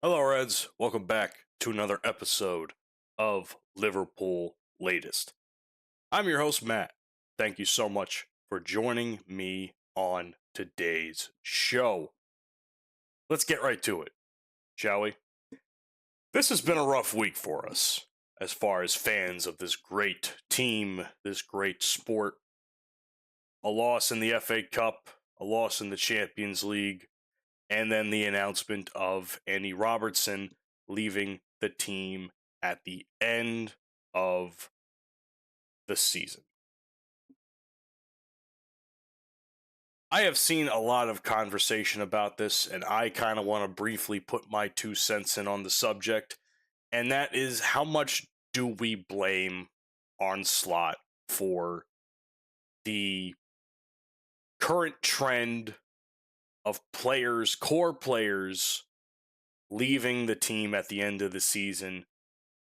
Hello, Reds. Welcome back to another episode of Liverpool Latest. I'm your host, Matt. Thank you so much for joining me on today's show. Let's get right to it, shall we? This has been a rough week for us as far as fans of this great team, this great sport. A loss in the FA Cup, a loss in the Champions League, and then the announcement of Andy Robertson leaving the team at the end of the season. I have seen a lot of conversation about this, and I kind of want to briefly put my 2 cents in on the subject, and that is how much do we blame Arne Slot for the current trend of players, core players, leaving the team at the end of the season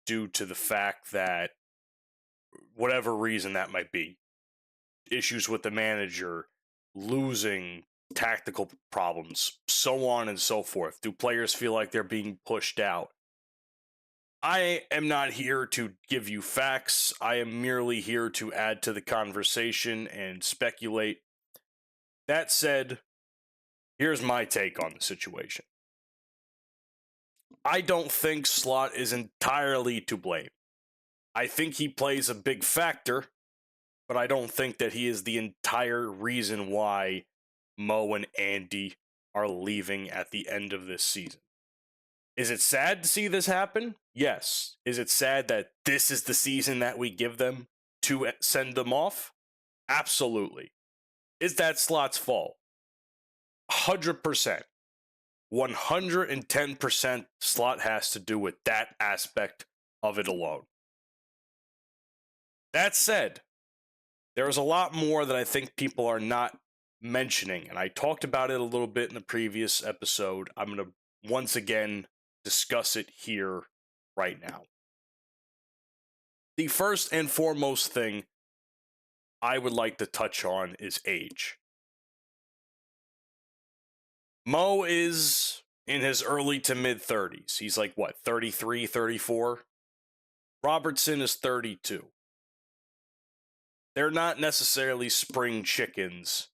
due to the fact that whatever reason that might be, issues with the manager, losing, tactical problems, so on and so forth. Do players feel like they're being pushed out? I am not here to give you facts. I am merely here to add to the conversation and speculate. That said, here's my take on the situation. I don't think Slot is entirely to blame. I think he plays a big factor, but I don't think that he is the entire reason why Mo and Andy are leaving at the end of this season. Is it sad to see this happen? Yes. Is it sad that this is the season that we give them to send them off? Absolutely. Is that Slot's fault? 100%. 110% Slot has to do with that aspect of it alone. That said, there's a lot more that I think people are not mentioning, and I talked about it a little bit in the previous episode. I'm going to once again discuss it here right now. The first and foremost thing I would like to touch on is age. Mo is in his early to mid 30s. He's like, 33, 34? Robertson is 32. They're not necessarily spring chickens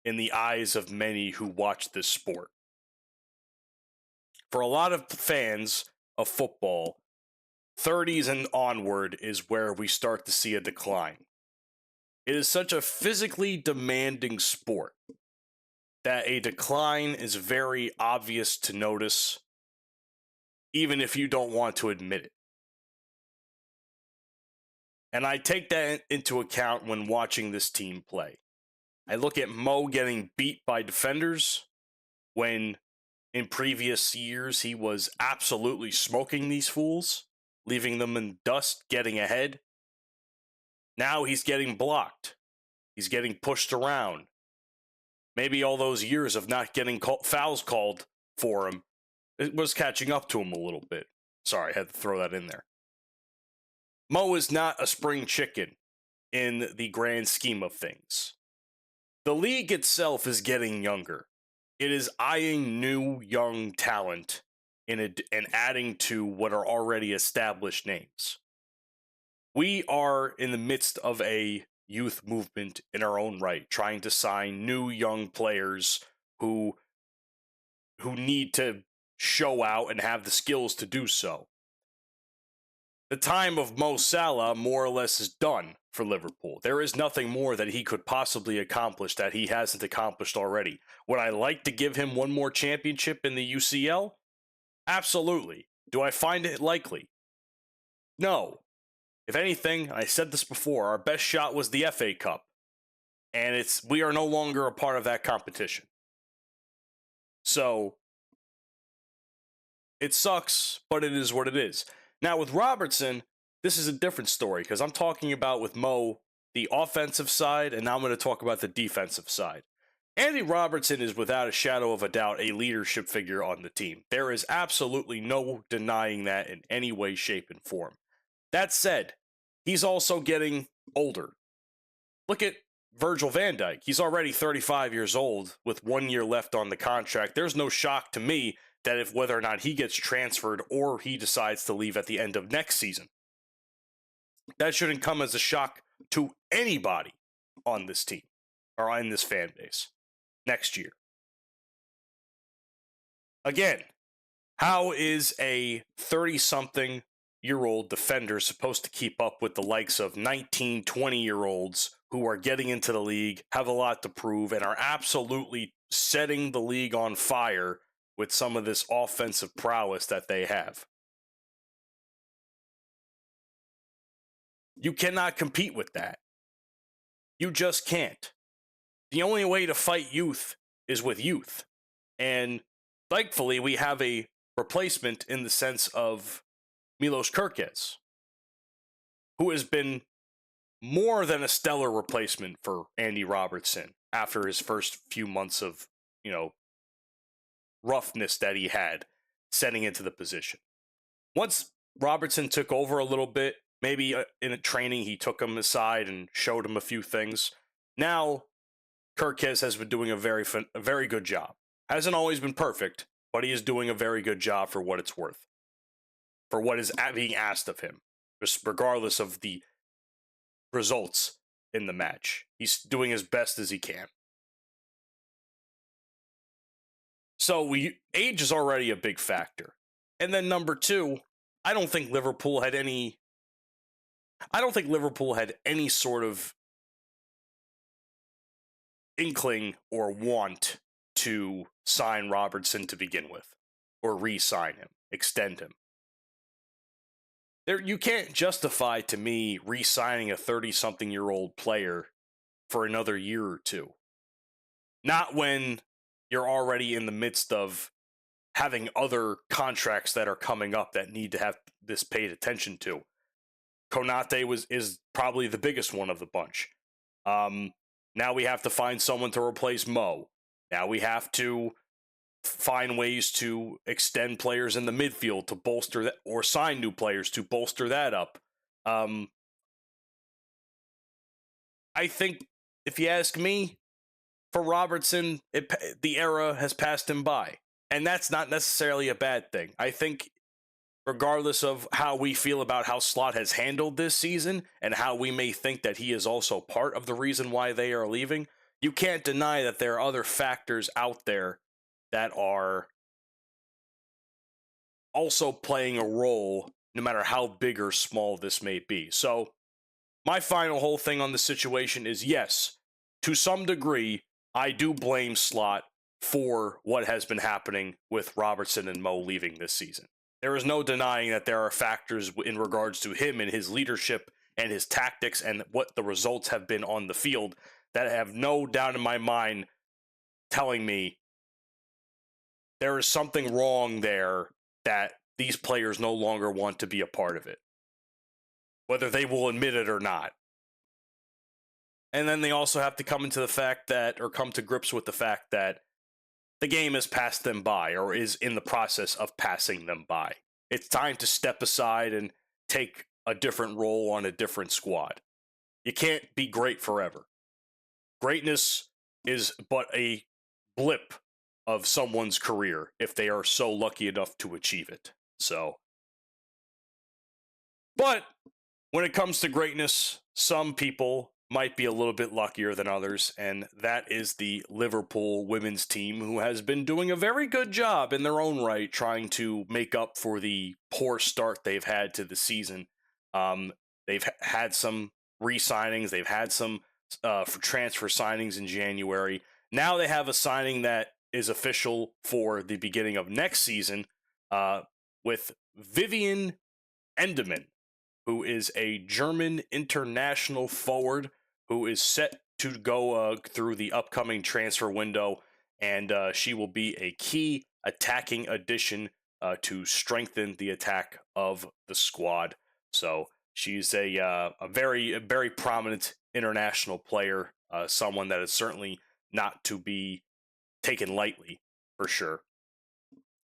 in the eyes of many who watch this sport. For a lot of fans of football, 30s and onward is where we start to see a decline. It is such a physically demanding sport that a decline is very obvious to notice, even if you don't want to admit it. And I take that into account when watching this team play. I look at Mo getting beat by defenders when in previous years he was absolutely smoking these fools, leaving them in dust, getting ahead. Now he's getting blocked. He's getting pushed around. Maybe all those years of not getting fouls called for him, it was catching up to him a little bit. Sorry, I had to throw that in there. Mo is not a spring chicken in the grand scheme of things. The league itself is getting younger. It is eyeing new young talent and adding to what are already established names. We are in the midst of a youth movement in our own right, trying to sign new young players who need to show out and have the skills to do so. The time of Mo Salah more or less is done for Liverpool. There is nothing more that he could possibly accomplish that he hasn't accomplished already. Would I like to give him one more championship in the UCL? Absolutely. Do I find it likely? No. If anything, I said this before, our best shot was the FA Cup. And we are no longer a part of that competition. So, it sucks, but it is what it is. Now, with Robertson, this is a different story because I'm talking about with Mo, the offensive side, and now I'm going to talk about the defensive side. Andy Robertson is without a shadow of a doubt a leadership figure on the team. There is absolutely no denying that in any way, shape, and form. That said, he's also getting older. Look at Virgil van Dijk. He's already 35 years old with 1 year left on the contract. There's no shock to me that if whether or not he gets transferred or he decides to leave at the end of next season. That shouldn't come as a shock to anybody on this team or in this fan base next year. Again, how is a 30-something-year-old defender supposed to keep up with the likes of 19, 20-year-olds who are getting into the league, have a lot to prove, and are absolutely setting the league on fire with some of this offensive prowess that they have? You cannot compete with that. You just can't. The only way to fight youth is with youth. And thankfully, we have a replacement in the sense of Milos Kerkez, who has been more than a stellar replacement for Andy Robertson after his first few months of, roughness that he had setting into the position. Once Robertson took over a little bit, maybe in a training, he took him aside and showed him a few things. Now, Kerkez has been doing a very good job. Hasn't always been perfect, but he is doing a very good job for what it's worth, for what is being asked of him, regardless of the results in the match. He's doing as best as he can. So age is already a big factor. And then number two, I don't think Liverpool had any sort of inkling or want to sign Robertson to begin with, or re-sign him, extend him. You can't justify to me re-signing a 30-something-year-old player for another year or two. Not when you're already in the midst of having other contracts that are coming up that need to have this paid attention to. Konate is probably the biggest one of the bunch. Now we have to find someone to replace Mo. Now we have to find ways to extend players in the midfield to bolster that, or sign new players to bolster that up. I think, if you ask me, for Robertson, the era has passed him by. And that's not necessarily a bad thing. I think regardless of how we feel about how Slot has handled this season and how we may think that he is also part of the reason why they are leaving, you can't deny that there are other factors out there that are also playing a role, no matter how big or small this may be. So my final whole thing on the situation is, yes, to some degree, I do blame Slot for what has been happening with Robertson and Mo leaving this season. There is no denying that there are factors in regards to him and his leadership and his tactics and what the results have been on the field that have no doubt in my mind telling me there is something wrong there, that these players no longer want to be a part of it, whether they will admit it or not. And then they also have to come to grips with the fact that the game has passed them by, or is in the process of passing them by. It's time to step aside and take a different role on a different squad. You can't be great forever. Greatness is but a blip of someone's career if they are so lucky enough to achieve it. But when it comes to greatness, some people might be a little bit luckier than others, and that is the Liverpool women's team, who has been doing a very good job in their own right trying to make up for the poor start they've had to the season. They've had some re-signings, they've had some for transfer signings in January. Now they have a signing that is official for the beginning of next season with Vivian Endemann, who is a German international forward who is set to go through the upcoming transfer window, and she will be a key attacking addition to strengthen the attack of the squad. So she's a very prominent international player, someone that is certainly not to be taken lightly, for sure.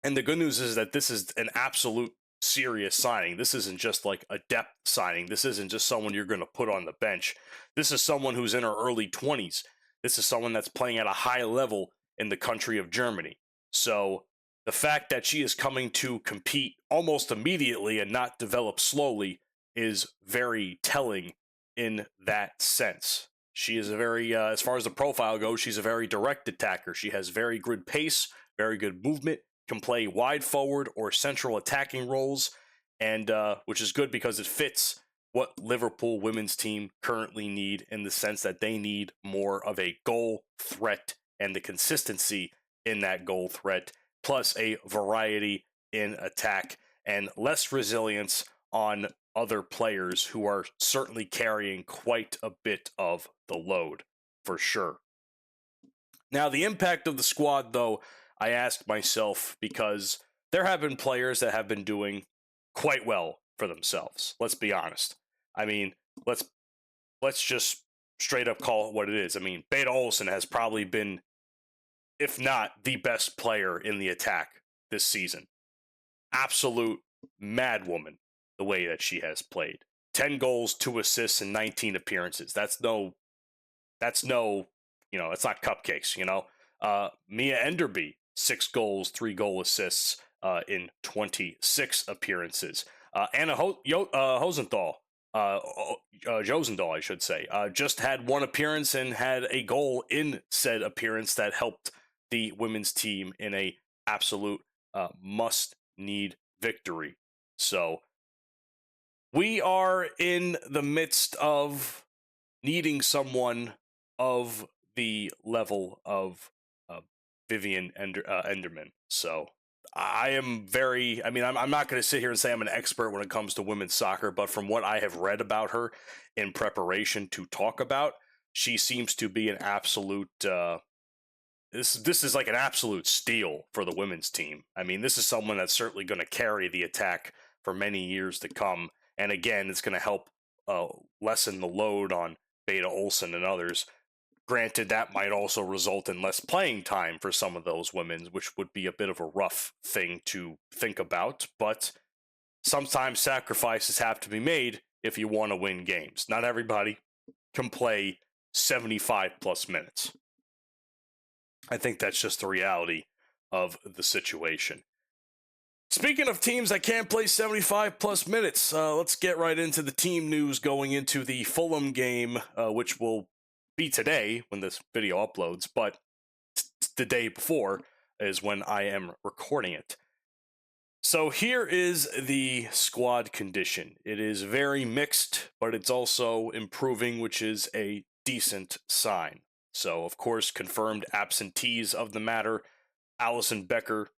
And the good news is that this is an absolute serious signing. This isn't just like a depth signing. This isn't just someone you're going to put on the bench. This is someone who's in her early 20s. This is someone that's playing at a high level in the country of Germany. So the fact that she is coming to compete almost immediately and not develop slowly is very telling in that sense. She is a very, as far as the profile goes, she's a very direct attacker. She has very good pace, very good movement, can play wide forward or central attacking roles, and which is good because it fits what Liverpool women's team currently need, in the sense that they need more of a goal threat and the consistency in that goal threat, plus a variety in attack and less resilience on other players who are certainly carrying quite a bit of the load, for sure. Now, the impact of the squad, though, I asked myself, because there have been players that have been doing quite well for themselves. Let's be honest. I mean, let's just straight up call it what it is. I mean, Beta Olsen has probably been, if not the best player in the attack this season. Absolute madwoman, the way that she has played. 10 goals, 2 assists, and 19 appearances. That's no, that's not cupcakes, Mia Enderby, 6 goals, 3 goal assists in 26 appearances. Anna Josenthal, Josendahl, I should say, just had 1 appearance and had a goal in said appearance that helped the women's team in a absolute must-need victory. So we are in the midst of needing someone of the level of Vivian Enderman. So I'm not going to sit here and say I'm an expert when it comes to women's soccer, but from what I have read about her in preparation to talk about, she seems to be an absolute, this is like an absolute steal for the women's team. I mean, this is someone that's certainly going to carry the attack for many years to come. And again, it's going to help lessen the load on Beta Olsen and others. Granted, that might also result in less playing time for some of those women, which would be a bit of a rough thing to think about. But sometimes sacrifices have to be made if you want to win games. Not everybody can play 75 plus minutes. I think that's just the reality of the situation. Speaking of teams that can't play 75 plus minutes, let's get right into the team news going into the Fulham game, which will be today when this video uploads, but the day before is when I am recording it. So here is the squad condition. It is very mixed, but it's also improving, which is a decent sign. So, of course, confirmed absentees of the matter. Alison Becker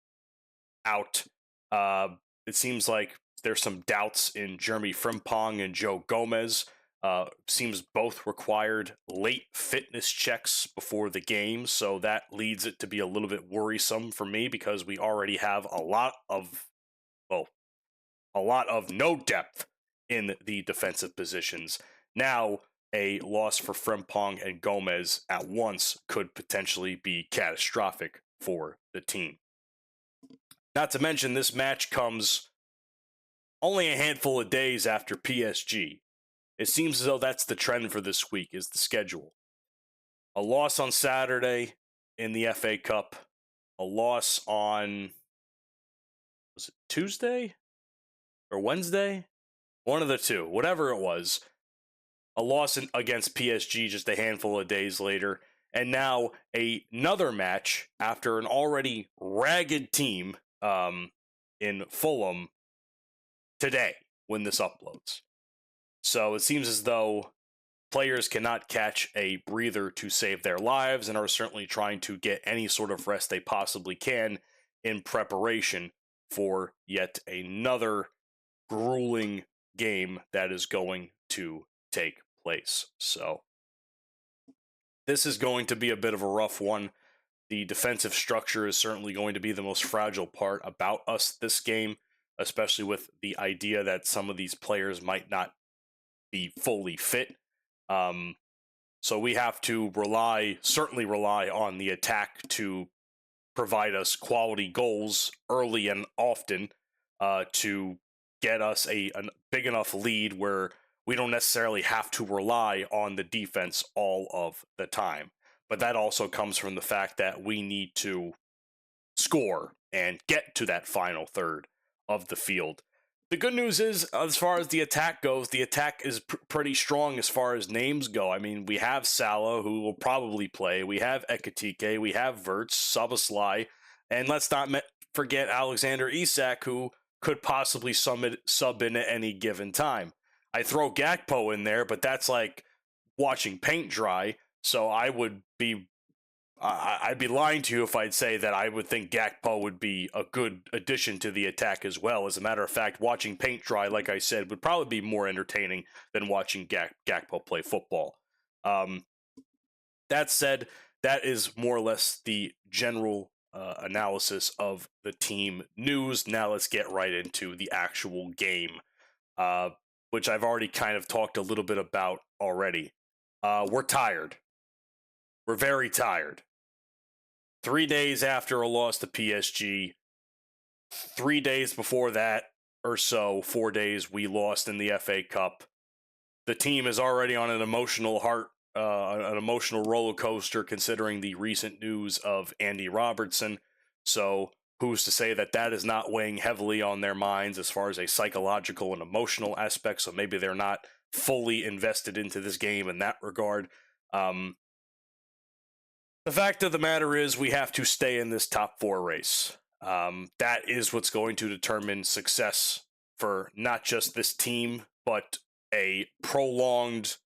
out. It seems like there's some doubts in Jeremy Frimpong and Joe Gomez. Seems both required late fitness checks before the game, so that leads it to be a little bit worrisome for me, because we already have a lot of no depth in the defensive positions. Now, a loss for Frimpong and Gomez at once could potentially be catastrophic for the team. Not to mention, this match comes only a handful of days after PSG. It seems as though that's the trend for this week, is the schedule. A loss on Saturday in the FA Cup. A loss on, was it Tuesday or Wednesday? One of the two, whatever it was. A loss against PSG just a handful of days later. And now another match after an already ragged team in Fulham today when this uploads. So it seems as though players cannot catch a breather to save their lives and are certainly trying to get any sort of rest they possibly can in preparation for yet another grueling game that is going to take place. So this is going to be a bit of a rough one. The defensive structure is certainly going to be the most fragile part about us this game, especially with the idea that some of these players might not be fully fit. So we have to certainly rely on the attack to provide us quality goals early and often to get us a big enough lead where we don't necessarily have to rely on the defense all of the time. But that also comes from the fact that we need to score and get to that final third of the field. The good news is, as far as the attack goes, the attack is pretty strong as far as names go. I mean, we have Salah, who will probably play. We have Ekitike. We have Verts, Szoboszlai. And let's not forget Alexander Isak, who could possibly sub in at any given time. I throw Gakpo in there, but that's like watching paint dry. So I'd be lying to you if I'd say that I would think Gakpo would be a good addition to the attack as well. As a matter of fact, watching paint dry, like I said, would probably be more entertaining than watching Gakpo play football. That said, that is more or less the general analysis of the team news. Now let's get right into the actual game, which I've already kind of talked a little bit about already. We're tired. We're very tired. 3 days after a loss to PSG, 3 days before that or so, 4 days, we lost in the FA Cup. The team is already on an emotional roller coaster considering the recent news of Andy Robertson. So who's to say that that is not weighing heavily on their minds as far as a psychological and emotional aspect? So maybe they're not fully invested into this game in that regard. The fact of the matter is we have to stay in this top four race. That is what's going to determine success for not just this team, but a prolonged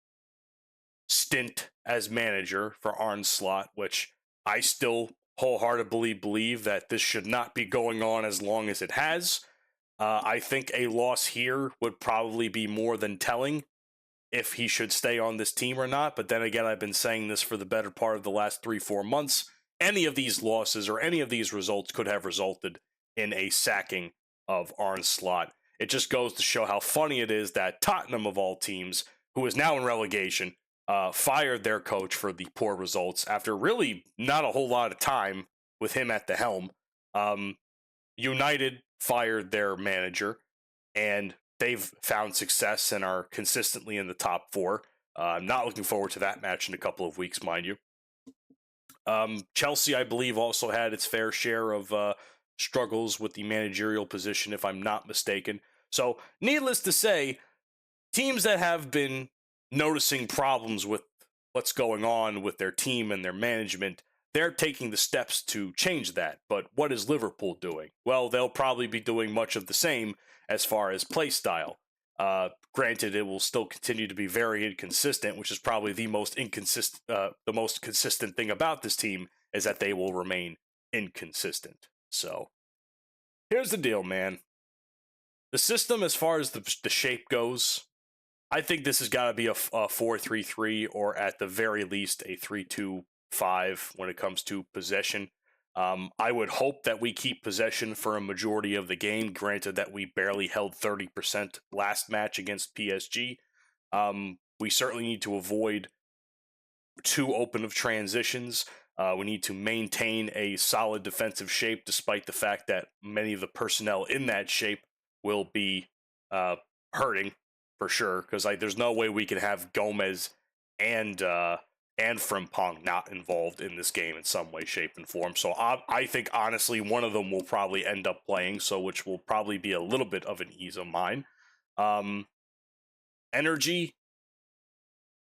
stint as manager for Arne Slot, which I still wholeheartedly believe that this should not be going on as long as it has. I think a loss here would probably be more than telling if he should stay on this team or not. But then again, I've been saying this for the better part of the last 3-4 months. Any of these losses or any of these results could have resulted in a sacking of Arne Slot. It just goes to show how funny it is that Tottenham, of all teams, who is now in relegation, fired their coach for the poor results after really not a whole lot of time with him at the helm. United fired their manager, and they've found success and are consistently in the top four. I'm not looking forward to that match in a couple of weeks, mind you. Chelsea, I believe, also had its fair share of struggles with the managerial position, if I'm not mistaken. So, needless to say, teams that have been noticing problems with what's going on with their team and their management, they're taking the steps to change that. But what is Liverpool doing? Well, they'll probably be doing much of the same as far as play style. Granted, it will still continue to be very inconsistent, which is probably the most consistent thing about this team is that they will remain inconsistent. So, here's the deal, man. The system, as far as the shape goes, I think this has got to be a 4-3-3 or at the very least a 3-2-5 when it comes to possession. I would hope that we keep possession for a majority of the game, granted that we barely held 30% last match against PSG. We certainly need to avoid too open of transitions. We need to maintain a solid defensive shape, despite the fact that many of the personnel in that shape will be hurting for sure, because there's no way we can have Gomez and Frimpong not involved in this game in some way, shape, and form. So I think, honestly, one of them will probably end up playing, so which will probably be a little bit of an ease of mine. Energy,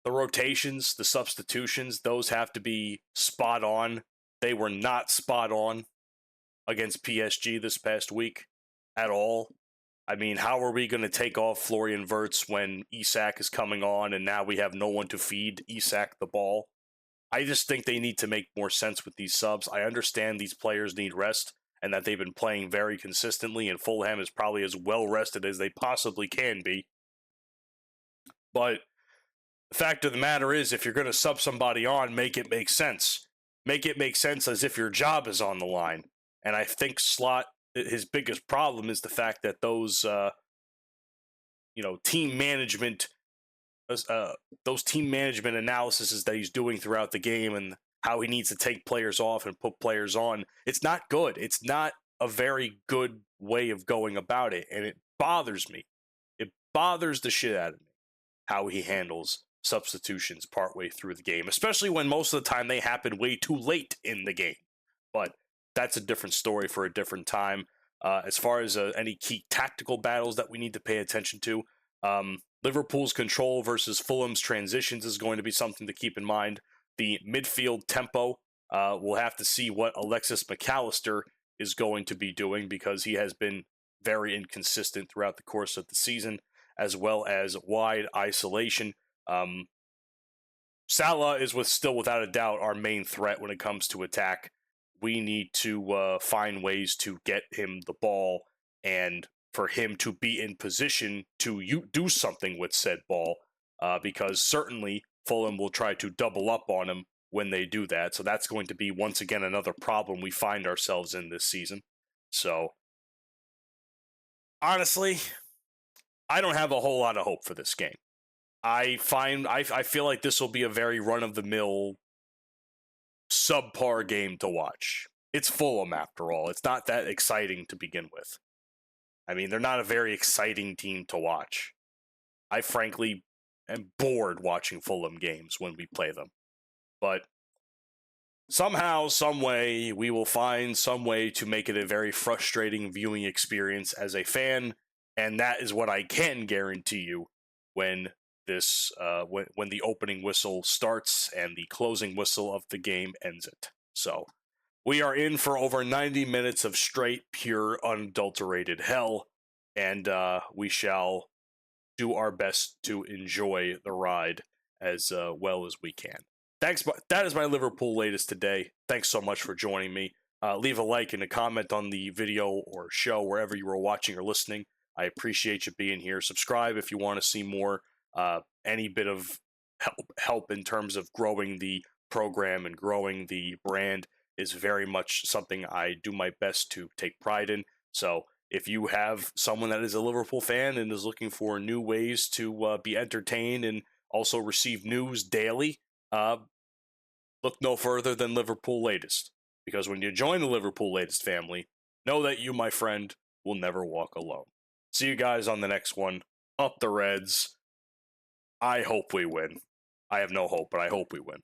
the rotations, the substitutions, those have to be spot on. They were not spot on against PSG this past week at all. I mean, how are we going to take off Florian Wirtz when Isak is coming on and now we have no one to feed Isak the ball? I just think they need to make more sense with these subs. I understand these players need rest and that they've been playing very consistently, and Fulham is probably as well rested as they possibly can be. But the fact of the matter is, if you're going to sub somebody on, make it make sense. Make it make sense as if your job is on the line. And I think Slot, his biggest problem is the fact that those, team management analyses that he's doing throughout the game and how he needs to take players off and put players on, it's not good. It's not a very good way of going about it, and it bothers me. It bothers the shit out of me how he handles substitutions partway through the game, especially when most of the time they happen way too late in the game. But that's a different story for a different time. As far as any key tactical battles that we need to pay attention to, Liverpool's control versus Fulham's transitions is going to be something to keep in mind. The midfield tempo, we'll have to see what Alexis McAllister is going to be doing because he has been very inconsistent throughout the course of the season, as well as wide isolation. Salah is still without a doubt our main threat when it comes to attack. We need to find ways to get him the ball and for him to be in position to do something with said ball, because certainly Fulham will try to double up on him when they do that. So that's going to be, once again, another problem we find ourselves in this season. So, honestly, I don't have a whole lot of hope for this game. I feel like this will be a very run-of-the-mill, subpar game to watch. It's Fulham, after all. It's not that exciting to begin with. I mean, they're not a very exciting team to watch. I frankly am bored watching Fulham games when we play them. But somehow, some way, we will find some way to make it a very frustrating viewing experience as a fan, and that is what I can guarantee you when when the opening whistle starts and the closing whistle of the game ends it. So we are in for over 90 minutes of straight, pure, unadulterated hell, and we shall do our best to enjoy the ride as well as we can. Thanks. That is my Liverpool latest today. Thanks so much for joining me. Leave a like and a comment on the video or show wherever you are watching or listening. I appreciate you being here. Subscribe if you want to see more. Any bit of help in terms of growing the program and growing the brand is very much something I do my best to take pride in. So if you have someone that is a Liverpool fan and is looking for new ways to be entertained and also receive news daily, look no further than Liverpool Latest. Because when you join the Liverpool Latest family, know that you, my friend, will never walk alone. See you guys on the next one. Up the Reds. I hope we win. I have no hope, but I hope we win.